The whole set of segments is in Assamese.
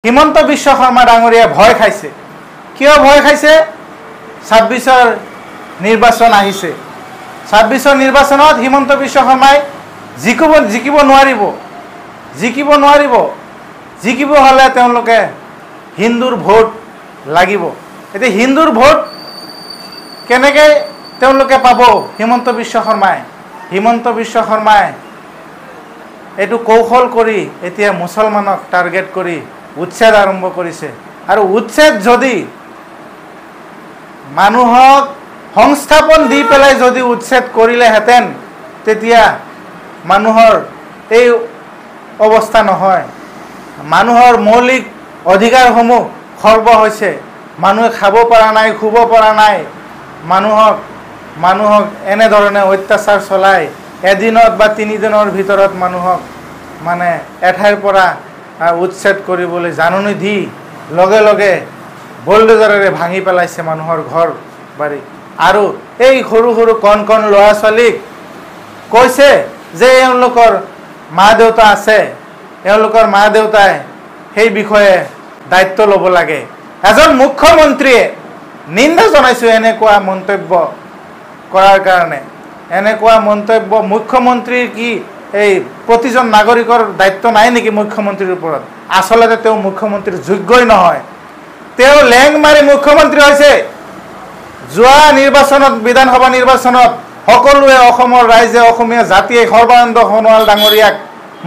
হিমন্ত বিশ্ব শৰ্মা ডাঙৰীয়া ভয় খাইছে। কিয় ভয় খাইছে? ২৬ৰ নিৰ্বাচন আহিছে। ২৬ৰ নিৰ্বাচনত হিমন্ত বিশ্ব শৰ্মাই জিকিব নোৱাৰিব। জিকিব হ'লে তেওঁলোকে হিন্দুৰ ভোট লাগিব। এতিয়া হিন্দুৰ ভোট কেনেকৈ তেওঁলোকে পাব? হিমন্ত বিশ্ব শৰ্মাই এইটো কৌশল কৰি এতিয়া মুছলমানক টাৰ্গেট কৰি উচ্ছেদ আৰম্ভ কৰিছে। আৰু উচ্ছেদ যদি মানুহক সংস্থাপন দি পেলাই যদি উচ্ছেদ কৰিলেহেঁতেন তেতিয়া মানুহৰ এই অৱস্থা নহয়। মানুহৰ মৌলিক অধিকাৰসমূহ খৰ্ব হৈছে। মানুহে খাব পৰা নাই, শুব পৰা নাই। মানুহক এনেধৰণে অত্যাচাৰ চলাই এদিনত বা ৩ দিনৰ ভিতৰত মানুহক মানে এঠাইৰ পৰা উচ্ছেদ কৰিবলৈ জাননী দি লগে লগে বুলডোজাৰেৰে ভাঙি পেলাইছে মানুহৰ ঘৰ বাৰী। আৰু এই সৰু সৰু কণ ল'ৰা ছোৱালীক কৈছে যে এওঁলোকৰ মা দেউতা আছে, এওঁলোকৰ মা দেউতাই সেই বিষয়ে দায়িত্ব ল'ব লাগে। এজন মুখ্যমন্ত্ৰীয়ে নিন্দা জনাইছোঁ এনেকুৱা মন্তব্য কৰাৰ কাৰণে। এনেকুৱা মন্তব্য মুখ্যমন্ত্ৰীৰ কি এই প্ৰতিজন নাগৰিকৰ দায়িত্ব নাই নেকি মুখ্যমন্ত্ৰীৰ ওপৰত? আচলতে তেওঁ মুখ্যমন্ত্ৰীৰ যোগ্যই নহয়। তেওঁ লেং মাৰি মুখ্যমন্ত্ৰী হৈছে। যোৱা নিৰ্বাচনত, বিধানসভা নিৰ্বাচনত সকলোৱে অসমৰ ৰাইজে, অসমীয়া জাতিয়ে সৰ্বানন্দ সোণোৱাল ডাঙৰীয়াক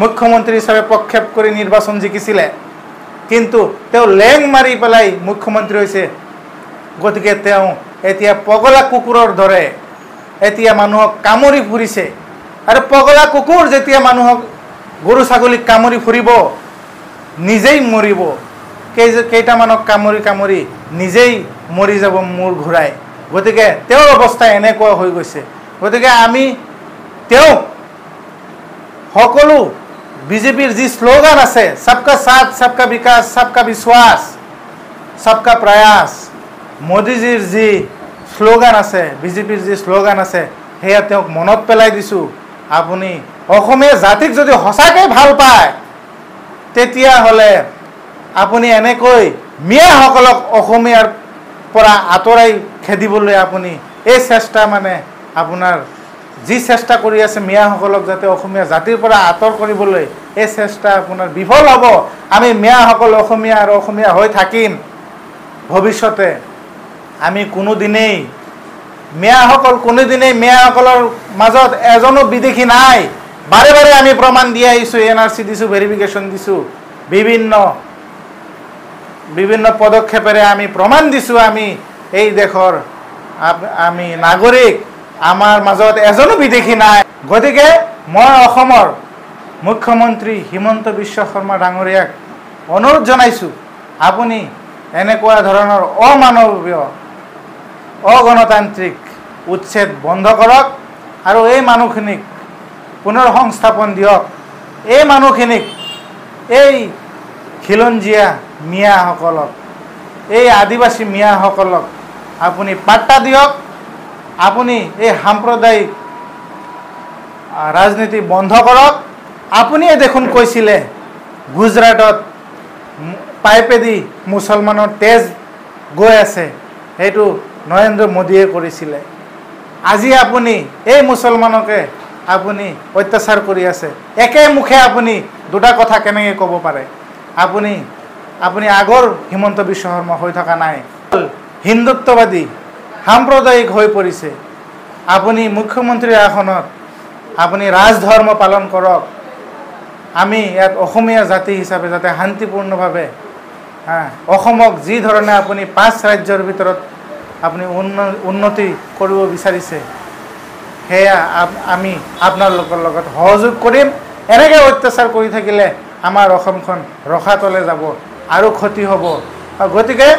মুখ্যমন্ত্ৰী হিচাপে প্ৰক্ষেপ কৰি নিৰ্বাচন জিকিছিলে। কিন্তু তেওঁ লেং মাৰি পেলাই মুখ্যমন্ত্ৰী হৈছে। গতিকে তেওঁ এতিয়া পগলা কুকুৰৰ দৰে এতিয়া মানুহক কামুৰি ফুৰিছে। আৰু পগলা কুকুৰ যেতিয়া মানুহক, গৰু ছাগলীক কামুৰি ফুৰিব, নিজেই মৰিব। কেইটামানক কামুৰি নিজেই মৰি যাব মূৰ ঘূৰাই। গতিকে তেওঁৰ অৱস্থা এনেকুৱা হৈ গৈছে। গতিকে আমি তেওঁক সকলো বিজেপিৰ যি শ্লোগান আছে, সবকা সাথ, সবকা বিকাশ, সবকা বিশ্বাস, সবকা প্ৰয়াস, মোদীজীৰ যি শ্লোগান আছে, বিজেপিৰ যি শ্লোগান আছে, সেয়া তেওঁক মনত পেলাই দিছোঁ। আপুনি অসমীয়া জাতিক যদি সঁচাকৈ ভাল পায় তেতিয়াহ'লে আপুনি এনেকৈ মিয়াসকলক অসমীয়াৰ পৰা আঁতৰাই খেদিবলৈ আপুনি এই চেষ্টা, মানে আপোনাৰ যি চেষ্টা কৰি আছে মিয়াসকলক যাতে অসমীয়া জাতিৰ পৰা আঁতৰ কৰিবলৈ, এই চেষ্টা আপোনাৰ বিফল হ'ব। আমি মিয়াসকল অসমীয়া আৰু অসমীয়া হৈ থাকিম ভৱিষ্যতে। আমি কোনোদিনেই মিয়াসকলৰ মাজত এজনো বিদেশী নাই। বাৰে বাৰে আমি প্ৰমাণ দি আহিছোঁ, NRC দিছোঁ, ভেৰিফিকেশ্যন দিছোঁ, বিভিন্ন পদক্ষেপেৰে আমি প্ৰমাণ দিছোঁ আমি এই দেশৰ আমি নাগৰিক। আমাৰ মাজত এজনো বিদেশী নাই। গতিকে মই অসমৰ মুখ্যমন্ত্ৰী হিমন্ত বিশ্ব শৰ্মা ডাঙৰীয়াক অনুৰোধ জনাইছোঁ, আপুনি এনেকুৱা ধৰণৰ অমানৱীয়, অগণতান্ত্ৰিক উচ্ছেদ বন্ধ কৰক আৰু এই মানুহখিনিক পুনৰ সংস্থাপন দিয়ক। এই মানুহখিনিক, এই খিলঞ্জীয়া মিয়াসকলক, এই আদিবাসী মিয়াসকলক আপুনি পাত্তা দিয়ক। আপুনি এই সাম্প্ৰদায়িক ৰাজনীতি বন্ধ কৰক। আপুনিয়ে দেখোন কৈছিলে গুজৰাটত পাইপেদি মুছলমানৰ তেজ গৈ আছে, সেইটো নৰেন্দ্ৰ মোদীয়ে কৰিছিলে। আজি আপুনি এই মুছলমানকে আপুনি অত্যাচাৰ কৰি আছে। একে মুখে আপুনি দুটা কথা কেনেকৈ ক'ব পাৰে? আপুনি আগৰ হিমন্ত বিশ্ব শৰ্মা হৈ থকা নাই, হিন্দুত্ববাদী সাম্প্ৰদায়িক হৈ পৰিছে। আপুনি মুখ্যমন্ত্ৰীৰ আসনত আপুনি ৰাজধৰ্ম পালন কৰক। আমি ইয়াত অসমীয়া জাতি হিচাপে যাতে শান্তিপূৰ্ণভাৱে অসমক যি ধৰণে আপুনি 5 ৰাজ্যৰ ভিতৰত আপুনি উন্নতি কৰিব বিচাৰিছে, সেয়া আমি আপোনালোকৰ লগত সহযোগ কৰিম। এনেকৈ অত্যাচাৰ কৰি থাকিলে আমাৰ অসমখন ৰসাতলে যাব আৰু ক্ষতি হ'ব। গতিকে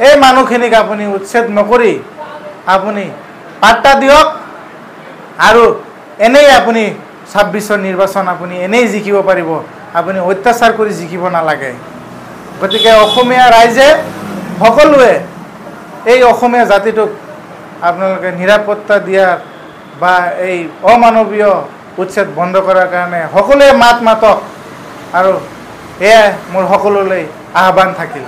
এই মানুহখিনিক আপুনি উচ্ছেদ নকৰি আপুনি পাত্তা দিয়ক। আৰু এনেই আপুনি ২৬ৰ নিৰ্বাচন আপুনি এনেই জিকিব পাৰিব, আপুনি অত্যাচাৰ কৰি জিকিব নালাগে। গতিকে অসমীয়া ৰাইজে সকলোৱে এই অসমীয়া জাতিটোক আপোনালোকে নিৰাপত্তা দিয়াৰ বা এই অমানৱীয় উচ্ছেদ বন্ধ কৰাৰ কাৰণে সকলোৱে মাতক। আৰু এয়াই মোৰ সকলোলৈ আহ্বান থাকিল।